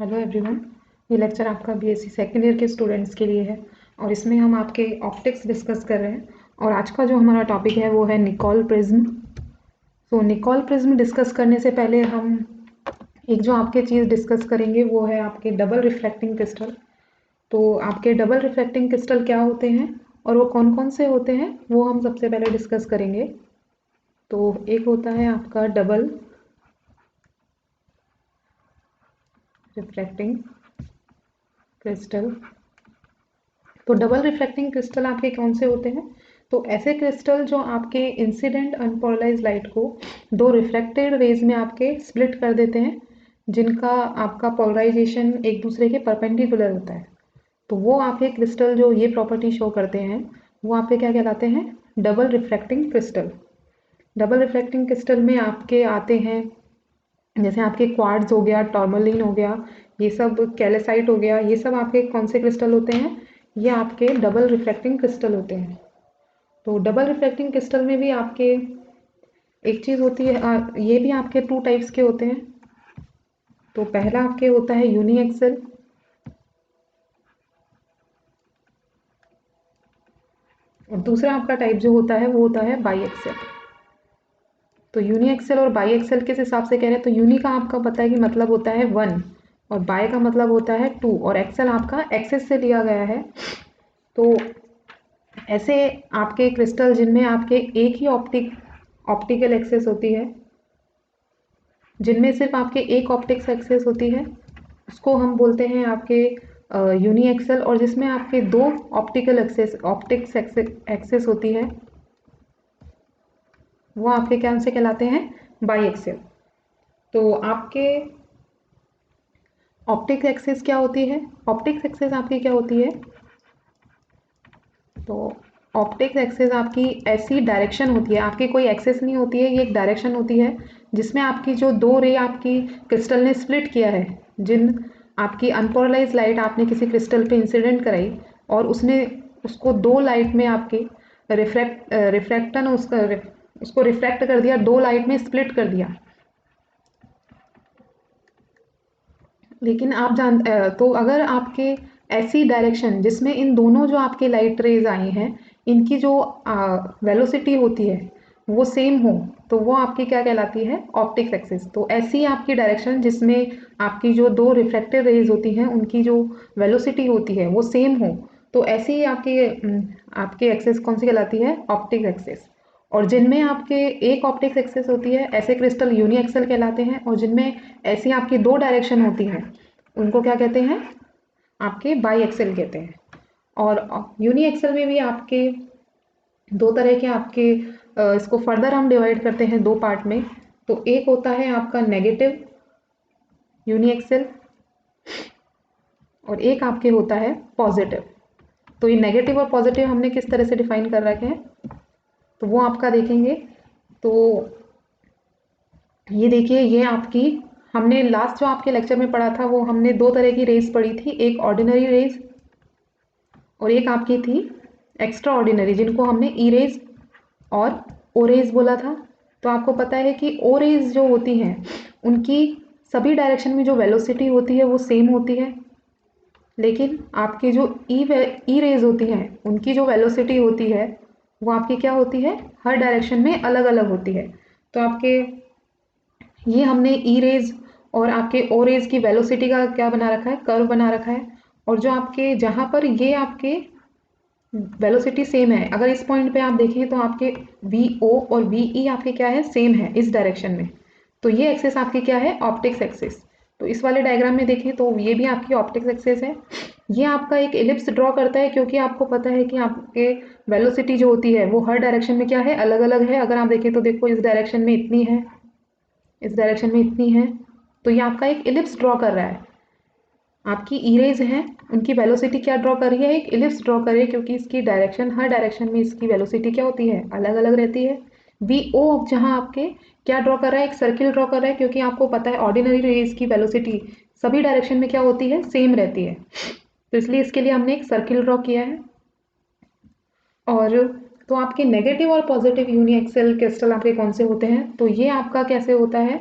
Hello everyone. ये lecture आपका BSc second year के स्टूडेंट्स के लिए है और इसमें हम आपके ऑप्टिक्स डिस्कस कर रहे हैं। और आज का जो हमारा टॉपिक है वो है निकोल प्रिज्म। तो निकोल प्रिज्म डिस्कस करने से पहले हम एक जो आपके चीज़ डिस्कस करेंगे वो है आपके डबल रिफ्लेक्टिंग क्रिस्टल। तो आपके डबल रिफ्लेक्टिंग क्रिस्टल क्या होते हैं और वो कौन कौन से होते हैं वो हम सबसे पहले डिस्कस करेंगे। तो एक होता है आपका डबल रिफ्लेक्टिंग क्रिस्टल। तो डबल रिफ्लेक्टिंग क्रिस्टल आपके कौन से होते हैं? तो ऐसे क्रिस्टल जो आपके इंसिडेंट अनपोलराइज लाइट को दो रिफ्लेक्टेड रेज में आपके स्प्लिट कर देते हैं, जिनका आपका पोलराइजेशन एक दूसरे के परपेंडिकुलर होता है। तो वो आपके क्रिस्टल जो ये प्रॉपर्टी शो करते हैं वो आपके क्या कहलाते हैं? Double reflecting crystal. Double reflecting crystal में आपके आते हैं जैसे आपके क्वार्ट्ज हो गया, टॉर्मोलिन हो गया, ये सब कैल्साइट हो गया, ये सब आपके कौन से क्रिस्टल होते हैं? ये आपके डबल रिफ्लेक्टिंग क्रिस्टल होते हैं। तो डबल रिफ्लेक्टिंग क्रिस्टल में भी आपके एक चीज़ होती है, ये भी आपके टू टाइप्स के होते हैं। तो पहला आपके होता है यूनी एक्सेल और दूसरा आपका टाइप जो होता है वो होता है बाई एक्सेल। तो यूनी एक्सेल और बाई एक्सेल किस हिसाब से कह रहे हैं? तो यूनी का आपका पता है कि मतलब होता है 1 और बाय का मतलब होता है 2 और एक्सेल आपका एक्सेस से लिया गया है। तो ऐसे आपके क्रिस्टल जिनमें आपके एक ही ऑप्टिकल एक्सेस होती है, जिनमें सिर्फ आपके एक ऑप्टिक्स एक्सेस होती है, उसको हम बोलते हैं आपके यूनी एक्सेल। और जिसमें आपके दो ऑप्टिक्स एक्सेस होती है वो आपके क्या से कहलाते हैं? Biaxial. तो आपके ऑप्टिक्स एक्सेस क्या होती है? ऑप्टिक्स एक्सेस आपकी क्या होती है? तो ऑप्टिक्स एक्सेस आपकी ऐसी डायरेक्शन होती है, आपकी कोई एक्सेस नहीं होती है, ये एक डायरेक्शन होती है जिसमें आपकी जो दो रे आपकी क्रिस्टल ने स्प्लिट किया है, जिन आपकी अनपोलराइज लाइट आपने किसी क्रिस्टल पे इंसिडेंट कराई और उसने उसको दो लाइट में आपकी रिफ्रैक्टन उसको रिफ्रैक्ट कर दिया, दो लाइट में स्प्लिट कर दिया। लेकिन तो अगर आपके ऐसी डायरेक्शन जिसमें इन दोनों जो आपके लाइट रेज आई हैं इनकी जो वेलोसिटी होती है वो सेम हो, तो वो आपकी क्या कहलाती है? Optics axis. तो ऐसी आपकी डायरेक्शन जिसमें आपकी जो दो रिफ्लेक्टेड रेज होती हैं उनकी जो वेलोसिटी होती है वो सेम हो, तो ऐसी ही आपकी एक्सिस कौन सी कहलाती है? Optics axis. और जिनमें आपके एक ऑप्टिक्स एक्सिस होती है ऐसे क्रिस्टल यूनी एक्सल कहलाते हैं, और जिनमें ऐसी आपकी दो डायरेक्शन होती हैं उनको क्या कहते हैं? आपके बाई एक्सेल कहते हैं। और यूनी एक्सेल में भी आपके दो तरह के आपके इसको फर्दर हम डिवाइड करते हैं दो पार्ट में। तो एक होता है आपका नेगेटिव यूनी एक्सेल और एक आपके होता है पॉजिटिव। तो ये नेगेटिव और पॉजिटिव हमने किस तरह से डिफाइन कर रखे हैं तो वो आपका देखेंगे। तो ये देखिए, ये आपकी हमने लास्ट जो आपके लेक्चर में पढ़ा था वो हमने दो तरह की रेज पढ़ी थी, एक ऑर्डिनरी रेज और एक आपकी थी एक्स्ट्रा ऑर्डिनरी, जिनको हमने ई रेज और ओ रेज बोला था। तो आपको पता है कि ओ रेज जो होती हैं उनकी सभी डायरेक्शन में जो वेलोसिटी होती है वो सेम होती है, लेकिन आपकी जो ई रेज होती हैं उनकी जो वेलोसिटी होती है वो आपकी क्या होती है? हर डायरेक्शन में अलग अलग होती है। तो आपके ये हमने ई रेज और आपके ओ रेज की वेलोसिटी का क्या बना रखा है? कर्व बना रखा है। और जो आपके जहाँ पर ये आपके वेलोसिटी सेम है, अगर इस पॉइंट पे आप देखें तो आपके वी ओ और वी ई आपके क्या है? सेम है इस डायरेक्शन में। तो ये एक्सेस आपकी क्या है? Optics axes. तो इस वाले डायग्राम में देखें तो ये भी आपकी ऑप्टिक्स एक्सेस है। ये आपका एक एलिप्स ड्रॉ करता है क्योंकि आपको पता है कि आपके वेलोसिटी जो होती है वो हर डायरेक्शन में क्या है? अलग अलग है। अगर आप देखें तो देखो, इस डायरेक्शन में इतनी है, इस डायरेक्शन में इतनी है। तो ये आपका एक इलिप्स ड्रॉ कर रहा है। आपकी इरेज है, उनकी वेलोसिटी क्या ड्रॉ कर रही है? एक इलिप्स ड्रॉ कर रही है, क्योंकि इसकी डायरेक्शन हर डायरेक्शन में इसकी वेलोसिटी क्या होती है? अलग अलग रहती है। वी ओ जहाँ आपके क्या ड्रॉ कर रहा है? एक सर्किल ड्रॉ कर रहा है, क्योंकि आपको पता है ऑर्डिनरी रेज की वेलोसिटी सभी डायरेक्शन में क्या होती है? सेम रहती है। तो इसलिए इसके लिए हमने एक सर्किल ड्रॉ किया है। और तो आपके नेगेटिव और पॉजिटिव यूनी एक्सेल क्रिस्टल आपके कौन से होते हैं? तो ये आपका कैसे होता है?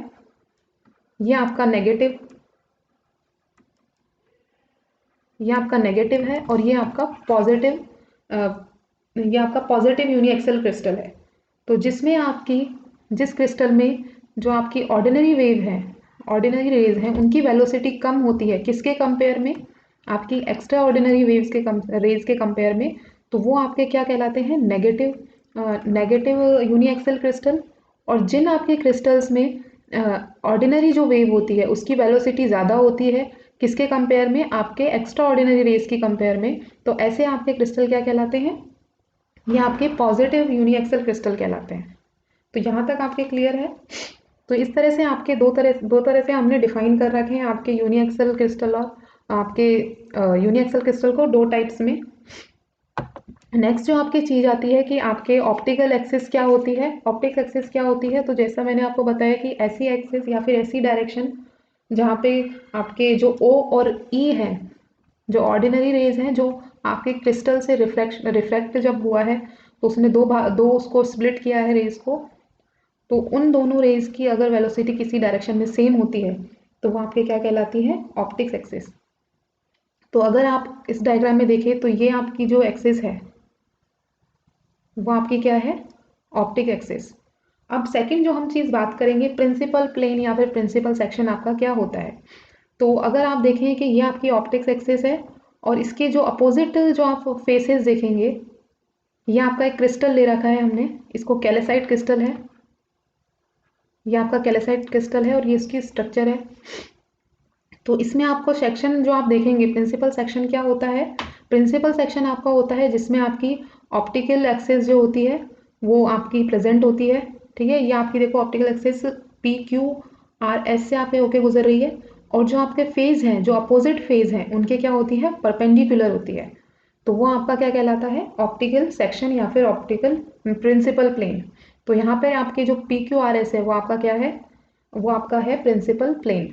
ये आपका नेगेटिव ये आपका नेगेटिव है और ये आपका पॉजिटिव यूनिएक्सल क्रिस्टल है। तो जिसमें आपकी जिस क्रिस्टल में जो आपकी ऑर्डिनरी वेव है, ऑर्डिनरी रेज हैं, उनकी वेलोसिटी कम होती है, किसके कंपेयर में? आपकी एक्स्ट्रा ऑर्डिनरी वेव्स के रेज के कंपेयर में। तो वो आपके क्या कहलाते हैं? Negative uniaxial crystal. और जिन आपके क्रिस्टल्स में ऑर्डिनरी जो वेव होती है उसकी वेलोसिटी ज़्यादा होती है, किसके कंपेयर में? आपके एक्स्ट्रा ऑर्डिनरी रेज की कंपेयर में। तो ऐसे आपके क्रिस्टल क्या कहलाते हैं? ये आपके पॉजिटिव यूनिएक्सल क्रिस्टल कहलाते हैं। तो यहाँ तक आपके क्लियर है? तो इस तरह से आपके दो तरह से हमने डिफाइन कर रखे हैं आपके यूनिएक्सल क्रिस्टल और आपके यूनिएक्सल क्रिस्टल को दो टाइप्स में। नेक्स्ट जो आपकी चीज़ आती है कि आपके ऑप्टिकल एक्सिस क्या होती है? ऑप्टिक्स एक्सिस क्या होती है? तो जैसा मैंने आपको बताया कि ऐसी एक्सिस या फिर ऐसी डायरेक्शन जहाँ पे आपके जो O और E हैं, जो ऑर्डिनरी रेज हैं, जो आपके क्रिस्टल से रिफ्लेक्ट जब हुआ है तो उसने दो उसको स्प्लिट किया है रेज को, तो उन दोनों रेज की अगर वेलोसिटी किसी डायरेक्शन में सेम होती है तो वो आपके क्या कहलाती है? Optics axis. तो अगर आप इस डायग्राम में देखें तो ये आपकी जो एक्सिस है वो आपकी क्या है? Optic axis. अब सेकंड जो हम चीज़ बात करेंगे, प्रिंसिपल प्लेन या फिर प्रिंसिपल सेक्शन आपका क्या होता है। तो अगर आप देखें कि ये आपकी ऑप्टिक्स एक्सिस है और इसके जो अपोजिट जो आप फेसेस देखेंगे, ये आपका एक क्रिस्टल ले रखा है हमने, इसको कैल्साइट क्रिस्टल है। ये आपका कैल्साइट क्रिस्टल है और ये इसकी स्ट्रक्चर है। तो इसमें आपको सेक्शन जो आप देखेंगे, प्रिंसिपल सेक्शन क्या होता है? प्रिंसिपल सेक्शन आपका होता है जिसमें आपकी ऑप्टिकल एक्सिस जो होती है वो आपकी प्रेजेंट होती है। ठीक है, ये आपकी देखो ऑप्टिकल एक्सिस PQRS से आपके होके गुजर रही है, और जो आपके फेज हैं, जो अपोजिट फेज हैं, उनके क्या होती है? परपेंडिकुलर होती है। तो वो आपका क्या कहलाता है? ऑप्टिकल सेक्शन या फिर ऑप्टिकल प्रिंसिपल प्लेन। तो यहाँ पे आपके जो PQRS है वो आपका क्या है? वो आपका है प्रिंसिपल प्लेन,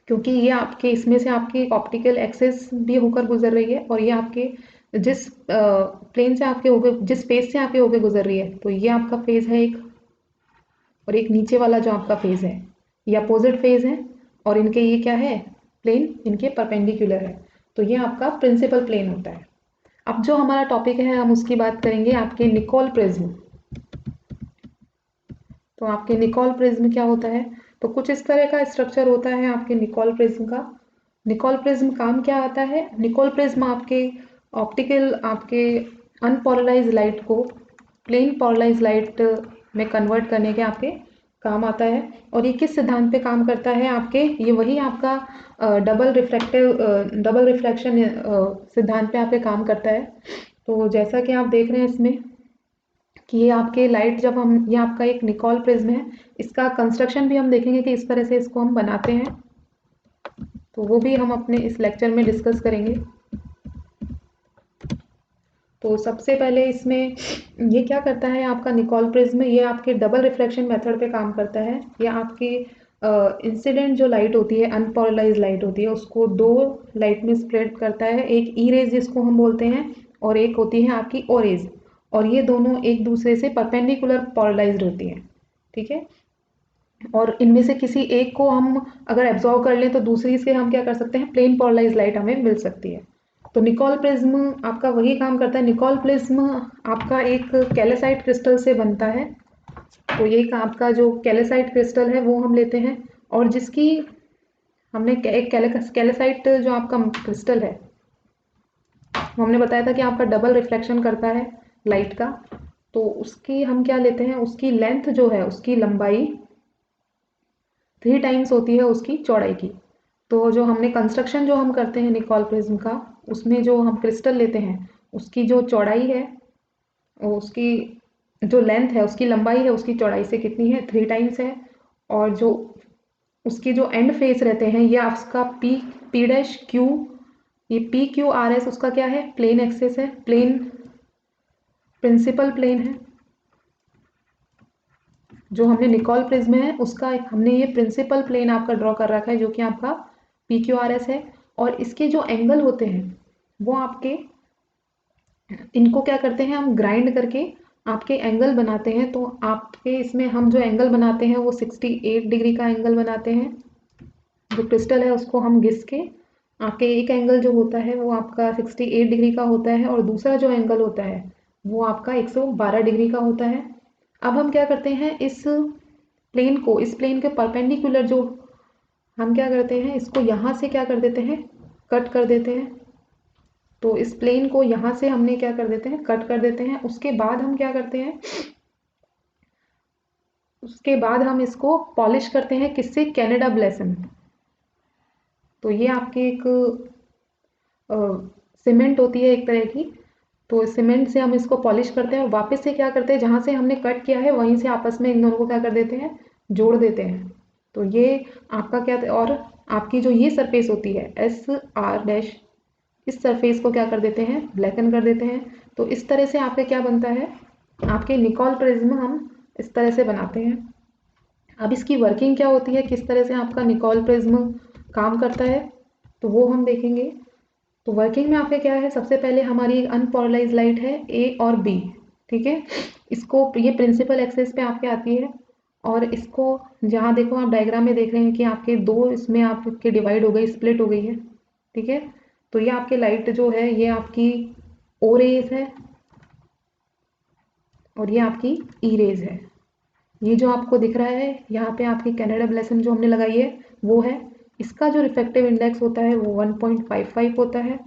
क्योंकि ये आपके इसमें से आपकी ऑप्टिकल एक्सिस भी होकर गुजर रही है और ये आपके जिस प्लेन से आपके होके, जिस फेज से आपके होके गुजर रही है, तो ये आपका फेज है एक, और एक नीचे वाला जो आपका फेज है ये अपोजिट फेज है, और इनके ये क्या है? प्लेन इनके परपेंडिकुलर है। तो ये आपका प्रिंसिपल प्लेन होता है। अब जो हमारा टॉपिक है हम उसकी बात करेंगे, आपके निकोल प्रिज्म। तो आपके निकोल प्रिज्म क्या होता है? तो कुछ इस तरह का स्ट्रक्चर होता है आपके निकोल प्रिज्म का। निकोल प्रिज्म काम क्या आता है? निकोल प्रिज्म आपके ऑप्टिकल आपके अनपोलराइज लाइट को प्लेन पोलराइज लाइट में कन्वर्ट करने के आपके काम आता है। और ये किस सिद्धांत पे काम करता है आपके? ये वही आपका डबल रिफ्लेक्शन सिद्धांत पे आपके काम करता है। तो जैसा कि आप देख रहे हैं इसमें कि ये आपके लाइट जब हम, ये आपका एक निकोल प्रिज्म है, इसका कंस्ट्रक्शन भी हम देखेंगे कि इस तरह से इसको हम बनाते हैं, तो वो भी हम अपने इस लेक्चर में डिस्कस करेंगे। तो सबसे पहले इसमें ये क्या करता है आपका निकोल प्रिज्म? ये आपके डबल रिफ्लेक्शन मेथड पे काम करता है। ये आपकी इंसिडेंट जो लाइट होती है, अनपोलराइज लाइट होती है, उसको दो लाइट में स्प्लिट करता है, एक ई रेज जिसको हम बोलते हैं, और एक होती है आपकी ओ रेज, और ये दोनों एक दूसरे से परपेंडिकुलर पोलराइज्ड होती हैं। ठीक है, और इनमें से किसी एक को हम अगर एब्जॉर्व कर लें तो दूसरी से हम क्या कर सकते हैं? प्लेन पोलराइज लाइट हमें मिल सकती है। तो निकोल प्रिज्म आपका वही काम करता है। निकोल प्रिज्म आपका एक कैल्साइट क्रिस्टल से बनता है। तो ये आपका जो कैल्साइट क्रिस्टल है वो हम लेते हैं, और जिसकी हमने एक कैल्साइट जो आपका क्रिस्टल है वो हमने बताया था कि आपका डबल रिफ्लेक्शन करता है लाइट का। तो उसकी हम क्या लेते हैं? उसकी लेंथ जो है, उसकी लंबाई 3 टाइम्स होती है उसकी चौड़ाई की। तो जो हमने कंस्ट्रक्शन जो हम करते हैं निकोल प्रिज्म का, उसमें जो हम क्रिस्टल लेते हैं उसकी जो चौड़ाई है, उसकी जो लेंथ है, उसकी लंबाई है, उसकी चौड़ाई से कितनी है? 3 टाइम्स है। और जो उसके जो एंड फेस रहते हैं, ये आपका पी डैश क्यू, ये PQRS उसका क्या है? प्लेन एक्सिस है, प्लेन प्रिंसिपल प्लेन है। जो हमने निकोल प्रिज्म है उसका हमने ये प्रिंसिपल प्लेन आपका ड्रॉ कर रखा है, जो कि आपका PQRS है। और इसके जो एंगल होते हैं वो आपके, इनको क्या करते हैं हम? ग्राइंड करके आपके एंगल बनाते हैं। तो आपके इसमें हम जो एंगल बनाते हैं वो 68 डिग्री का एंगल बनाते हैं। जो क्रिस्टल है उसको हम घिस के आपके एक एंगल जो होता है वो आपका 68 डिग्री का होता है और दूसरा जो एंगल होता है वो आपका 112 डिग्री का होता है। अब हम क्या करते हैं, इस प्लेन के परपेंडिकुलर जो हम क्या करते हैं, इसको यहाँ से क्या कर देते हैं, कट कर देते हैं। तो इस प्लेन को यहाँ से हमने क्या कर देते हैं, कट कर देते हैं। उसके बाद हम क्या करते हैं, उसके बाद हम इसको पॉलिश करते हैं, किससे, कैनेडा ब्लेसन। तो ये आपकी एक सीमेंट होती है एक तरह की। तो सीमेंट से हम इसको पॉलिश करते हैं और वापस से क्या करते हैं, जहाँ से हमने कट किया है वहीं से आपस में इन दोनों को क्या कर देते हैं, जोड़ देते हैं। तो ये आपका क्या, और आपकी जो ये सरफेस होती है SR डैश, इस सरफेस को क्या कर देते हैं, ब्लैकन कर देते हैं। तो इस तरह से आपके क्या बनता है, आपके निकोल प्रिज्म हम इस तरह से बनाते हैं। अब इसकी वर्किंग क्या होती है, किस तरह से आपका निकोल प्रिज्म काम करता है, तो वो हम देखेंगे। तो वर्किंग में आपके क्या है, सबसे पहले हमारी एक अनपोलराइज लाइट है A और B, ठीक है। इसको, ये प्रिंसिपल एक्सिस पे आपके आती है और इसको, जहाँ देखो आप डायग्राम में देख रहे हैं कि आपके दो इसमें आपके डिवाइड हो गई, स्प्लिट हो गई है, ठीक है। तो ये आपके लाइट जो है ये आपकी O रेज है और ये आपकी E रेज है। ये जो आपको दिख रहा है यहाँ पे आपकी कैनेडा ब्लेसन जो हमने लगाई है वो है। इसका जो रिफ्रैक्टिव इंडेक्स होता है वो 1.55 होता है,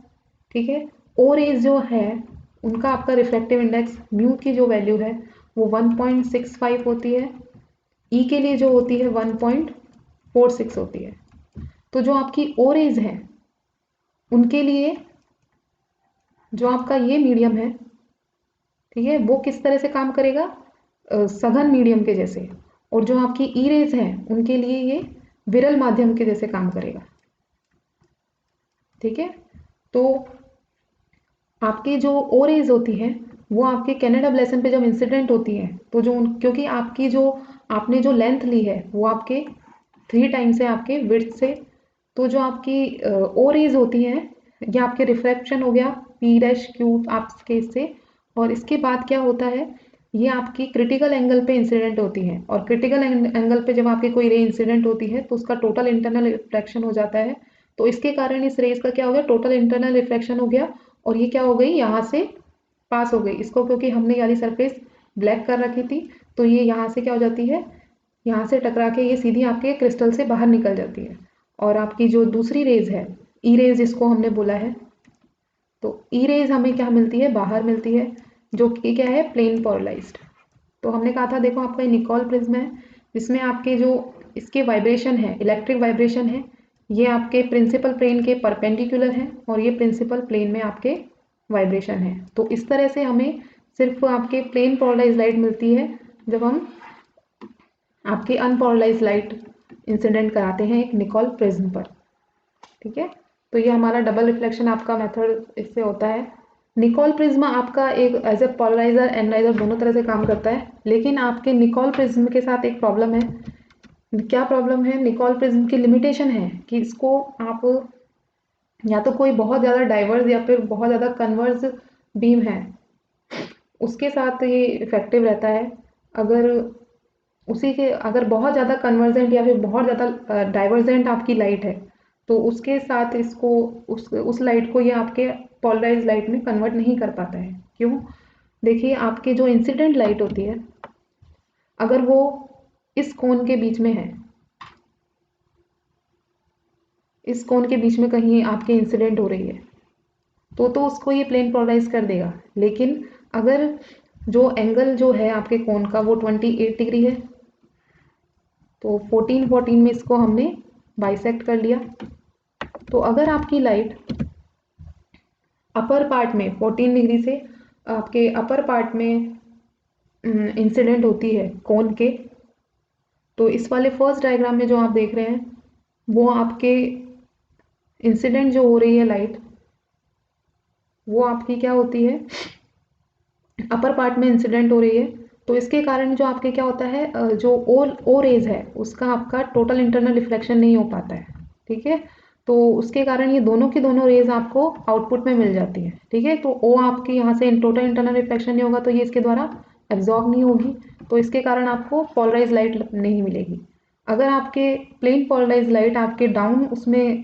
ठीक है। ओ रेज जो है उनका आपका रिफ्रैक्टिव इंडेक्स म्यू की जो वैल्यू है वो 1.65 होती है। ई के लिए जो होती है 1.46 होती है। तो जो आपकी ओ रेज है उनके लिए जो आपका ये मीडियम है, ठीक है, वो किस तरह से काम करेगा, सघन मीडियम के जैसे। और जो आपकी ई रेज है उनके लिए ये विरल माध्यम के जैसे काम करेगा, ठीक है। तो आपकी जो ओ रेज होती है वो आपके कैनेडा ब्लेसन पे जब इंसिडेंट होती है तो जो क्योंकि आपकी जो आपने जो लेंथ ली है वो आपके 3 टाइम्स है आपके विड्थ से। तो जो आपकी ओ रेज होती हैं ये आपके रिफ्रैक्शन हो गया P डैश क्यूब आपके इससे। और इसके बाद क्या होता है, ये आपकी क्रिटिकल एंगल पे इंसिडेंट होती है और क्रिटिकल एंगल पे जब आपकी कोई रे इंसिडेंट होती है तो उसका टोटल इंटरनल रिफ्रैक्शन हो जाता है। तो इसके कारण इस रेज का क्या हो गया, टोटल इंटरनल रिफ्रैक्शन हो गया और ये क्या हो गई, यहाँ से पास हो गई। इसको क्योंकि हमने ये वाली सरफेस ब्लैक कर रखी थी तो ये यहाँ से क्या हो जाती है, यहाँ से टकरा के ये सीधी आपके क्रिस्टल से बाहर निकल जाती है। और आपकी जो दूसरी रेज है ई रेज जिसको हमने बोला है, तो ई रेज हमें क्या मिलती है, बाहर मिलती है, जो कि क्या है, प्लेन पोलराइज्ड। तो हमने कहा था देखो आपका निकोल प्रिज्म है जिसमें आपके जो इसके वाइब्रेशन है, इलेक्ट्रिक वाइब्रेशन है, ये आपके प्रिंसिपल प्लेन के परपेंडिकुलर है और ये प्रिंसिपल प्लेन में आपके वाइब्रेशन है। तो इस तरह से हमें सिर्फ आपके प्लेन पोलराइज लाइट मिलती है जब हम आपके अनपोलराइज लाइट इंसिडेंट कराते हैं एक निकोल प्रिज्म पर, ठीक है। तो ये हमारा डबल रिफ्लेक्शन आपका मेथड इससे होता है। निकोल प्रिज्म आपका एक एज ए पोलराइजर एनालाइजर दोनों तरह से काम करता है, लेकिन आपके निकोल प्रिज्म के साथ एक प्रॉब्लम है। क्या प्रॉब्लम है, निकोल प्रिज्म की लिमिटेशन है कि इसको आप या तो कोई बहुत ज़्यादा डाइवर्स या फिर बहुत ज़्यादा कन्वर्स बीम है उसके साथ ये इफेक्टिव रहता है। अगर उसी के अगर बहुत ज़्यादा कन्वर्जेंट या फिर बहुत ज़्यादा डाइवर्जेंट आपकी लाइट है तो उसके साथ इसको उस लाइट को ये आपके पोलराइज लाइट में कन्वर्ट नहीं कर पाता है। क्यों, देखिए आपके जो इंसिडेंट लाइट होती है अगर वो इस कोन के बीच में है, इस कोन के बीच में कहीं आपके इंसिडेंट हो रही है तो उसको ये प्लेन पोलराइज कर देगा। लेकिन अगर जो एंगल जो है आपके कोन का वो 28 डिग्री है तो 14 में इसको हमने बाइसेक्ट कर लिया। तो अगर आपकी लाइट अपर पार्ट में 14 डिग्री से आपके अपर पार्ट में इंसिडेंट होती है कोन के, तो इस वाले फर्स्ट डायग्राम में जो आप देख रहे हैं वो आपके इंसिडेंट जो हो रही है लाइट वो आपकी क्या होती है, अपर पार्ट में इंसिडेंट हो रही है। तो इसके कारण जो आपके क्या होता है, जो ओ रेज है उसका आपका टोटल इंटरनल रिफ्लेक्शन नहीं हो पाता है, ठीक है। तो उसके कारण ये दोनों की दोनों रेज आपको आउटपुट में मिल जाती है, ठीक है। तो ओ आपके यहाँ से टोटल इंटरनल रिफ्लेक्शन नहीं होगा तो ये इसके द्वारा एब्जॉर्ब नहीं होगी, तो इसके कारण आपको पोलराइज लाइट नहीं मिलेगी। अगर आपके प्लेन पोलराइज लाइट आपके डाउन उसमें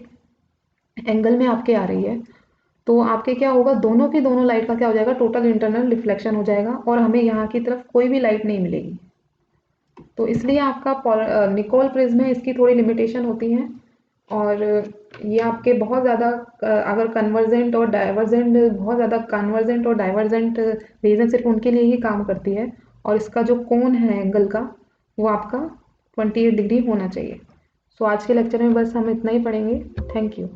एंगल में आपके आ रही है, तो आपके क्या होगा, दोनों की दोनों लाइट का क्या हो जाएगा, टोटल इंटरनल रिफ्लेक्शन हो जाएगा और हमें यहाँ की तरफ कोई भी लाइट नहीं मिलेगी। तो इसलिए आपका निकोल प्रिज्म है, इसकी थोड़ी लिमिटेशन होती हैं और ये आपके बहुत ज़्यादा अगर कन्वर्जेंट और डाइवर्जेंट, बहुत ज़्यादा कन्वर्जेंट और डाइवर्जेंट रीजन सिर्फ उनके लिए ही काम करती है और इसका जो कोण है एंगल का वो आपका 28 डिग्री होना चाहिए। सो आज के लेक्चर में बस हम इतना ही पढ़ेंगे। Thank you.